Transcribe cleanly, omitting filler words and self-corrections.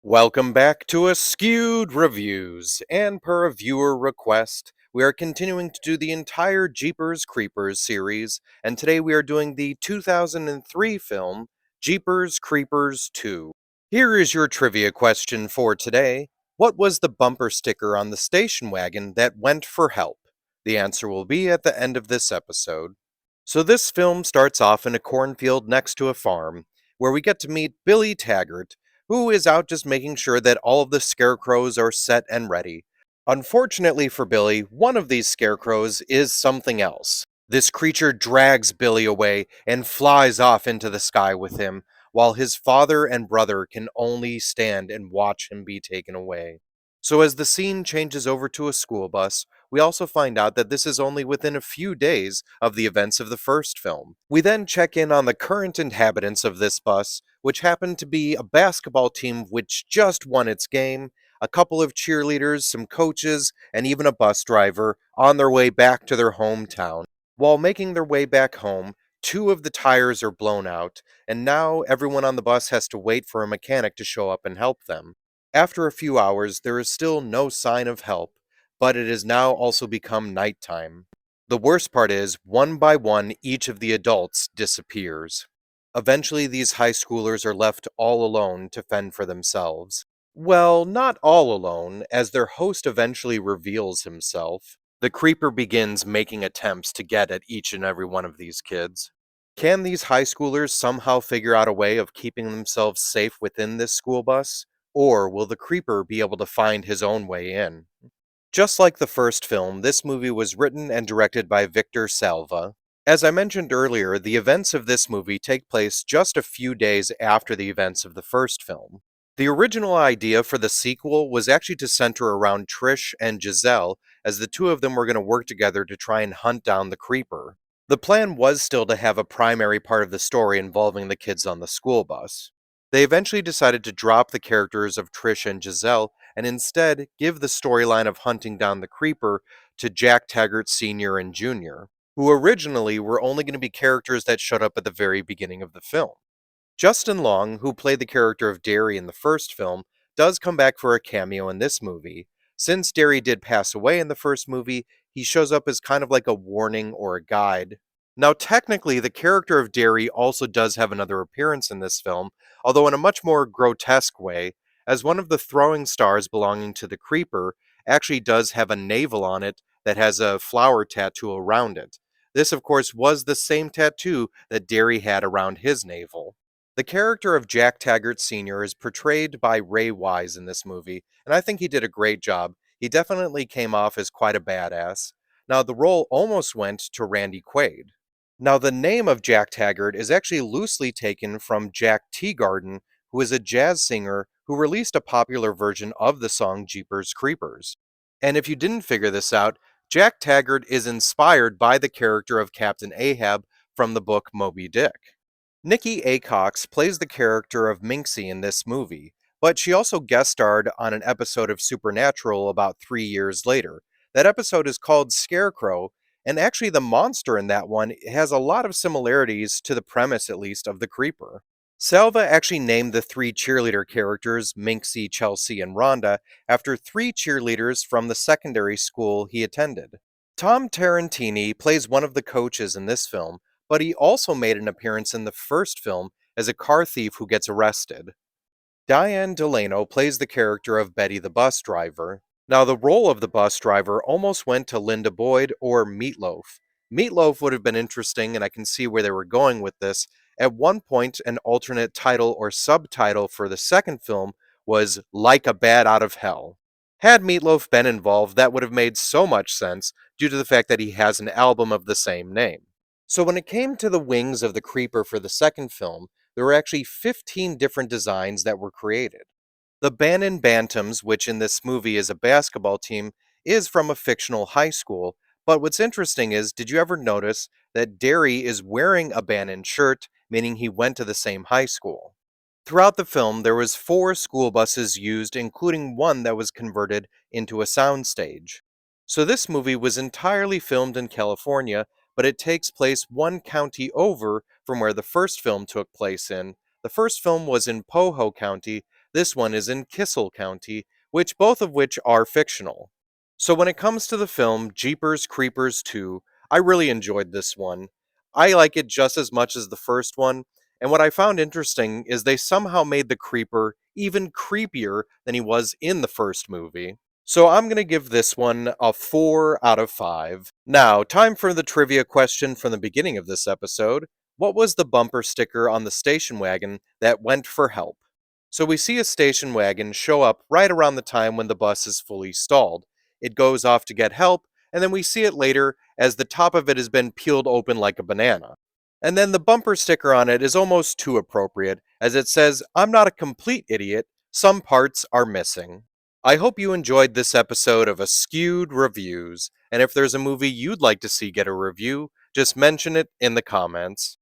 Welcome back to Askewed Reviews, and per a viewer request, we are continuing to do the entire Jeepers Creepers series, and today we are doing the 2003 film, Jeepers Creepers 2. Here is your trivia question for today. What was the bumper sticker on the station wagon that went for help? The answer will be at the end of this episode. So this film starts off in a cornfield next to a farm, where we get to meet Billy Taggart, who is out just making sure that all of the scarecrows are set and ready. Unfortunately for Billy, one of these scarecrows is something else. This creature drags Billy away and flies off into the sky with him, while his father and brother can only stand and watch him be taken away. So as the scene changes over to a school bus, we also find out that this is only within a few days of the events of the first film. We then check in on the current inhabitants of this bus, which happen to be a basketball team which just won its game, a couple of cheerleaders, some coaches, and even a bus driver on their way back to their hometown. While making their way back home, two of the tires are blown out, and now everyone on the bus has to wait for a mechanic to show up and help them. After a few hours, there is still no sign of help, but it has now also become nighttime. The worst part is, one by one, each of the adults disappears. Eventually, these high schoolers are left all alone to fend for themselves. Well, not all alone, as their host eventually reveals himself. The creeper begins making attempts to get at each and every one of these kids. Can these high schoolers somehow figure out a way of keeping themselves safe within this school bus? Or will the creeper be able to find his own way in? Just like the first film, this movie was written and directed by Victor Salva. As I mentioned earlier, the events of this movie take place just a few days after the events of the first film. The original idea for the sequel was actually to center around Trish and Giselle, as the two of them were going to work together to try and hunt down the creeper. The plan was still to have a primary part of the story involving the kids on the school bus. They eventually decided to drop the characters of Trish and Giselle and instead give the storyline of hunting down the creeper to Jack Taggart Sr. and Jr., who originally were only going to be characters that showed up at the very beginning of the film. Justin Long, who played the character of Derry in the first film, does come back for a cameo in this movie. Since Derry did pass away in the first movie, he shows up as kind of like a warning or a guide. Now, technically, the character of Derry also does have another appearance in this film, although in a much more grotesque way, as one of the throwing stars belonging to the creeper actually does have a navel on it that has a flower tattoo around it. This, of course, was the same tattoo that Derry had around his navel. The character of Jack Taggart Sr. is portrayed by Ray Wise in this movie, and I think he did a great job. He definitely came off as quite a badass. Now, the role almost went to Randy Quaid. Now, the name of Jack Taggart is actually loosely taken from Jack Teagarden, who is a jazz singer who released a popular version of the song Jeepers Creepers. And if you didn't figure this out, Jack Taggart is inspired by the character of Captain Ahab from the book Moby Dick. Nikki Acox plays the character of Minxie in this movie, but she also guest starred on an episode of Supernatural about 3 years later. That episode is called Scarecrow, and actually the monster in that one has a lot of similarities to the premise, at least, of the creeper. Salva actually named the three cheerleader characters, Minxie, Chelsea, and Rhonda, after three cheerleaders from the secondary school he attended. Tom Tarantini plays one of the coaches in this film, but he also made an appearance in the first film as a car thief who gets arrested. Diane Delano plays the character of Betty the bus driver. Now, the role of the bus driver almost went to Linda Boyd or Meatloaf. Meatloaf would have been interesting, and I can see where they were going with this. At one point, an alternate title or subtitle for the second film was Like a Bat Out of Hell. Had Meatloaf been involved, that would have made so much sense due to the fact that he has an album of the same name. So when it came to the wings of the creeper for the second film, there were actually 15 different designs that were created. The Bannon Bantams, which in this movie is a basketball team, is from a fictional high school, but what's interesting is, did you ever notice that Derry is wearing a Bannon shirt, meaning he went to the same high school? Throughout the film, there was 4 school buses used, including one that was converted into a soundstage. So this movie was entirely filmed in California, but it takes place one county over from where the first film took place in. The first film was in Poho County, This one is in Kissel County, both of which are fictional. So when it comes to the film Jeepers Creepers 2, I really enjoyed this one. I like it just as much as the first one, and what I found interesting is they somehow made the creeper even creepier than he was in the first movie. So I'm going to give this one a 4 out of 5. Now, time for the trivia question from the beginning of this episode. What was the bumper sticker on the station wagon that went for help? So we see a station wagon show up right around the time when the bus is fully stalled. It goes off to get help, and then we see it later as the top of it has been peeled open like a banana. And then the bumper sticker on it is almost too appropriate, as it says, "I'm not a complete idiot, some parts are missing." I hope you enjoyed this episode of Askewed Reviews, and if there's a movie you'd like to see get a review, just mention it in the comments.